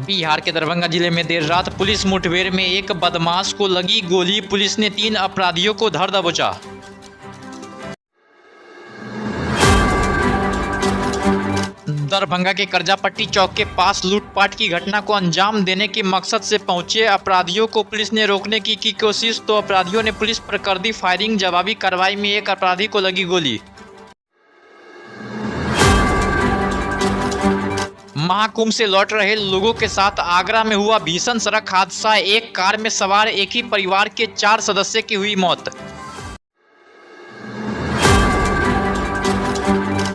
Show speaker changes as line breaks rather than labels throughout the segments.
बिहार के दरभंगा जिले में देर रात पुलिस मुठभेड़ में एक बदमाश को लगी गोली। पुलिस ने 3 अपराधियों को धर दबोचा। दरभंगा के करजापट्टी चौक के पास लूटपाट की घटना को अंजाम देने के मकसद से पहुंचे अपराधियों को पुलिस ने रोकने की कोशिश तो अपराधियों ने पुलिस पर कर दी फायरिंग। जवाबी कार्रवाई में एक अपराधी को लगी गोली। महाकुंभ से लौट रहे लोगों के साथ आगरा में हुआ भीषण सड़क हादसा। एक कार में सवार एक ही परिवार के 4 सदस्य की हुई मौत।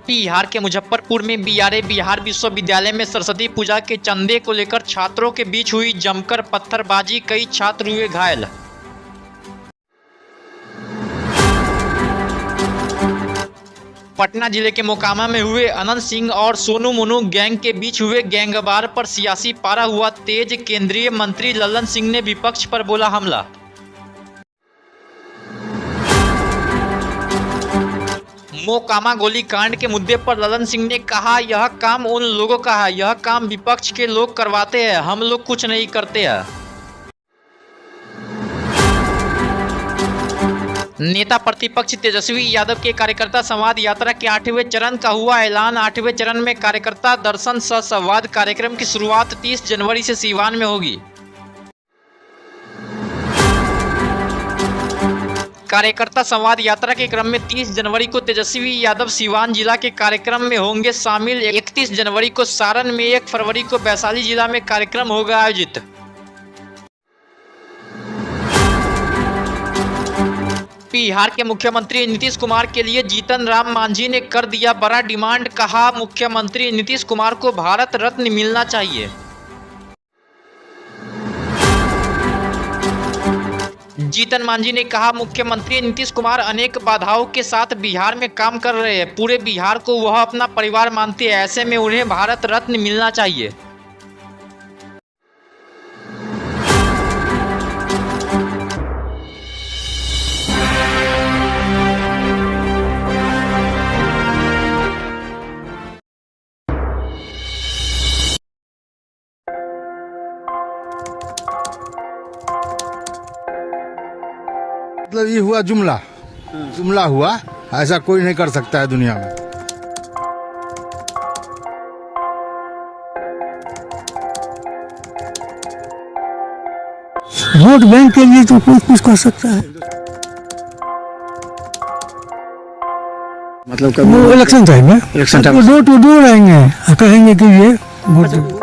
बिहार के मुजफ्फरपुर में बीआरए बिहार विश्वविद्यालय में सरस्वती पूजा के चंदे को लेकर छात्रों के बीच हुई जमकर पत्थरबाजी, कई छात्र हुए घायल। पटना जिले के मोकामा में हुए अनंत सिंह और सोनू मोनू गैंग के बीच हुए गैंगवार पर सियासी पारा हुआ तेज। केंद्रीय मंत्री लल्लन सिंह ने विपक्ष पर बोला हमला। मोकामा गोलीकांड के मुद्दे पर लल्लन सिंह ने कहा, यह काम उन लोगों का है, यह काम विपक्ष के लोग करवाते हैं, हम लोग कुछ नहीं करते हैं। नेता प्रतिपक्ष तेजस्वी यादव के कार्यकर्ता संवाद यात्रा के 8वें चरण का हुआ ऐलान। 8वें चरण में कार्यकर्ता दर्शन सह संवाद कार्यक्रम की शुरुआत 30 जनवरी से सीवान में होगी। कार्यकर्ता संवाद यात्रा के क्रम में 30 जनवरी को तेजस्वी यादव सीवान जिला के कार्यक्रम में होंगे शामिल। 31 जनवरी को सारण में, 1 फरवरी को वैशाली जिला में कार्यक्रम होगा आयोजित। बिहार के मुख्यमंत्री नीतीश कुमार के लिए जीतन राम मांझी ने कर दिया बड़ा डिमांड। कहा, मुख्यमंत्री नीतीश कुमार को भारत रत्न मिलना चाहिए। जीतन मांझी ने कहा, मुख्यमंत्री नीतीश कुमार अनेक बाधाओं के साथ बिहार में काम कर रहे हैं। पूरे बिहार को वह अपना परिवार मानते हैं, ऐसे में उन्हें भारत रत्न मिलना चाहिए।
मतलब ये हुआ जुमला हुआ, ऐसा कोई नहीं कर सकता है दुनिया में।
वोट बैंक के लिए तो कोई कुछ कर सकता है।
मतलब
वो इलेक्शन टाइम में डोर टू डोर आएंगे, कहेंगे कि ये वोट